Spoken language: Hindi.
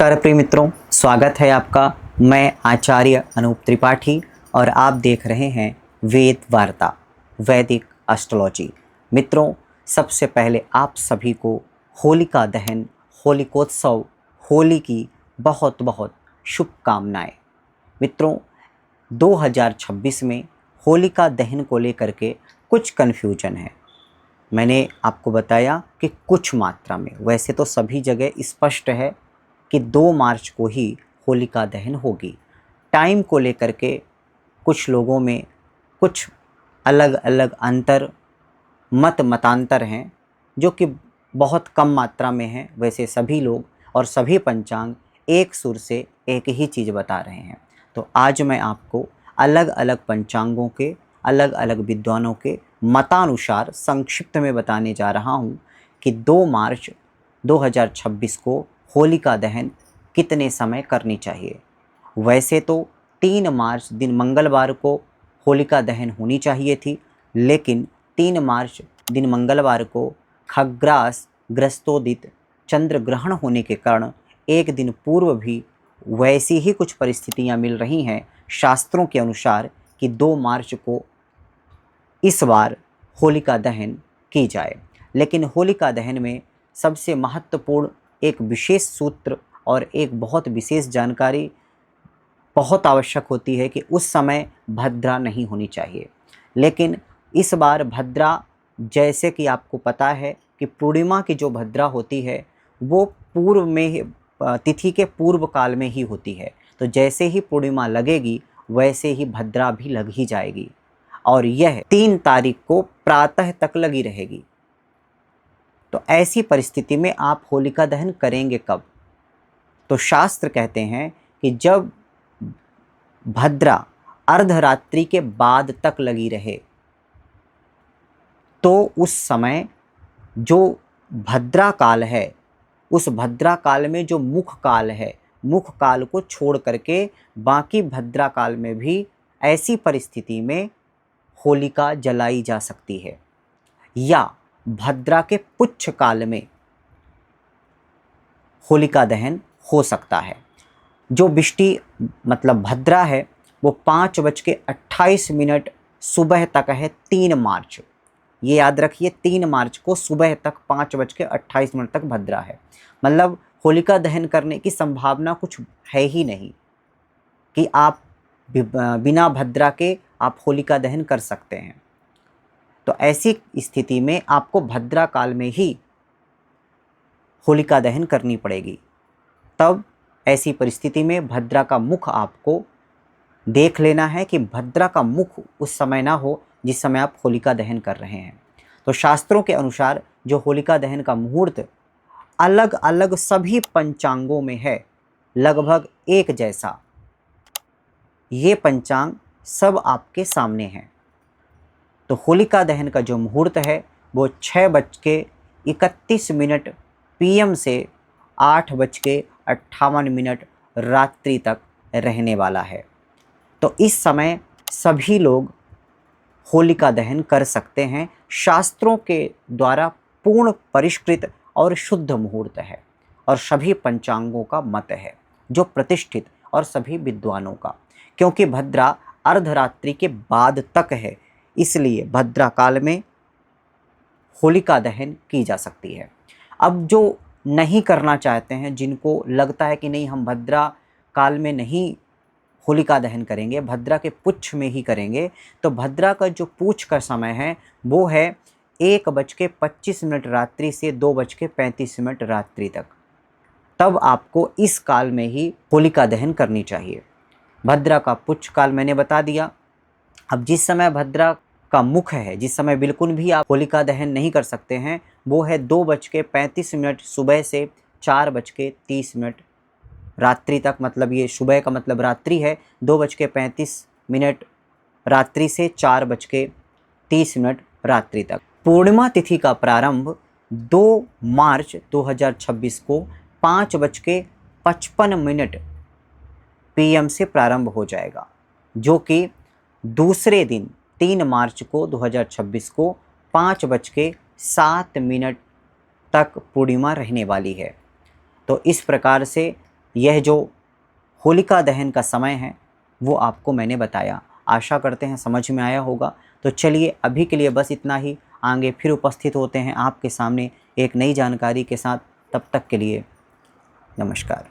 नमस्कार प्रिय मित्रों, स्वागत है आपका। मैं आचार्य अनूप त्रिपाठी और आप देख रहे हैं वेद वार्ता वैदिक एस्ट्रोलॉजी। मित्रों, सबसे पहले आप सभी को होलिका दहन, होलिकोत्सव, होली की बहुत बहुत शुभकामनाएं। मित्रों, 2026 में होलिका दहन को लेकर के कुछ कन्फ्यूजन है। मैंने आपको बताया कि कुछ मात्रा में, वैसे तो सभी जगह स्पष्ट है कि 2 मार्च को ही होलिका दहन होगी। टाइम को लेकर के कुछ लोगों में कुछ अलग अलग मतांतर हैं, जो कि बहुत कम मात्रा में हैं। वैसे सभी लोग और सभी पंचांग एक सुर से एक ही चीज़ बता रहे हैं। तो आज मैं आपको अलग अलग पंचांगों के, अलग अलग विद्वानों के मतानुसार संक्षिप्त में बताने जा रहा हूँ कि 2 मार्च 2026 को होलिका दहन कितने समय करनी चाहिए। वैसे तो 3 मार्च दिन मंगलवार को होलिका दहन होनी चाहिए थी, लेकिन 3 मार्च दिन मंगलवार को खग्रास ग्रस्तोदित चंद्र ग्रहण होने के कारण एक दिन पूर्व भी वैसी ही कुछ परिस्थितियां मिल रही हैं शास्त्रों के अनुसार कि 2 मार्च को इस बार होलिका दहन की जाए। लेकिन होलिका दहन में सबसे महत्वपूर्ण एक विशेष सूत्र और एक बहुत विशेष जानकारी बहुत आवश्यक होती है कि उस समय भद्रा नहीं होनी चाहिए। लेकिन इस बार भद्रा, जैसे कि आपको पता है कि पूर्णिमा की जो भद्रा होती है वो पूर्व में तिथि के पूर्व काल में ही होती है। तो जैसे ही पूर्णिमा लगेगी वैसे ही भद्रा भी लग ही जाएगी और यह 3 तारीख को प्रातः तक लगी रहेगी। तो ऐसी परिस्थिति में आप होलिका दहन करेंगे कब? तो शास्त्र कहते हैं कि जब भद्रा अर्धरात्रि के बाद तक लगी रहे तो उस समय जो भद्रा काल है, उस भद्रा काल में जो मुख काल है, मुख काल को छोड़ करके बाकी भद्रा काल में भी ऐसी परिस्थिति में होलिका जलाई जा सकती है। या भद्रा के पुच्छ काल में होलिका दहन हो सकता है। जो बिष्टि मतलब भद्रा है वो 5:28 सुबह तक है 3 मार्च। ये याद रखिए, 3 मार्च को सुबह तक 5:28 तक भद्रा है। मतलब होलिका दहन करने की संभावना कुछ है ही नहीं कि आप बिना भद्रा के आप होलिका दहन कर सकते हैं। तो ऐसी स्थिति में आपको भद्रा काल में ही होलिका दहन करनी पड़ेगी। तब ऐसी परिस्थिति में भद्रा का मुख आपको देख लेना है कि भद्रा का मुख उस समय ना हो जिस समय आप होलिका दहन कर रहे हैं। तो शास्त्रों के अनुसार जो होलिका दहन का मुहूर्त अलग अलग सभी पंचांगों में है, लगभग एक जैसा, ये पंचांग सब आपके सामने हैं। तो होलिका दहन का जो मुहूर्त है वो 6:31 PM से 8:58 रात्रि तक रहने वाला है। तो इस समय सभी लोग होलिका दहन कर सकते हैं। शास्त्रों के द्वारा पूर्ण परिष्कृत और शुद्ध मुहूर्त है और सभी पंचांगों का मत है, जो प्रतिष्ठित और सभी विद्वानों का। क्योंकि भद्रा अर्धरात्रि के बाद तक है, इसलिए भद्रा काल में होलिका दहन की जा सकती है। अब जो नहीं करना चाहते हैं, जिनको लगता है कि नहीं हम भद्रा काल में नहीं होलिका दहन करेंगे, भद्रा के पुच्छ में ही करेंगे, तो भद्रा का जो पूछ का समय है वो है 1:25 रात्रि से 2:35 रात्रि तक। तब आपको इस काल में ही होलिका दहन करनी चाहिए। भद्रा का पुच्छ काल मैंने बता दिया। अब जिस समय भद्रा का मुख है, जिस समय बिल्कुल भी आप होलिका दहन नहीं कर सकते हैं, वो है 2:35 सुबह से 4:30 रात्रि तक। मतलब ये सुबह का मतलब रात्रि है, 2:35 रात्रि से 4:30 रात्रि तक। पूर्णिमा तिथि का प्रारंभ 2 मार्च 2026 को 5:55 PM से प्रारंभ हो जाएगा, जो कि दूसरे दिन 3 मार्च को 2026 को 5:07 तक पूर्णिमा रहने वाली है। तो इस प्रकार से यह जो होलिका दहन का समय है वो आपको मैंने बताया। आशा करते हैं समझ में आया होगा। तो चलिए अभी के लिए बस इतना ही। आगे फिर उपस्थित होते हैं आपके सामने एक नई जानकारी के साथ। तब तक के लिए नमस्कार।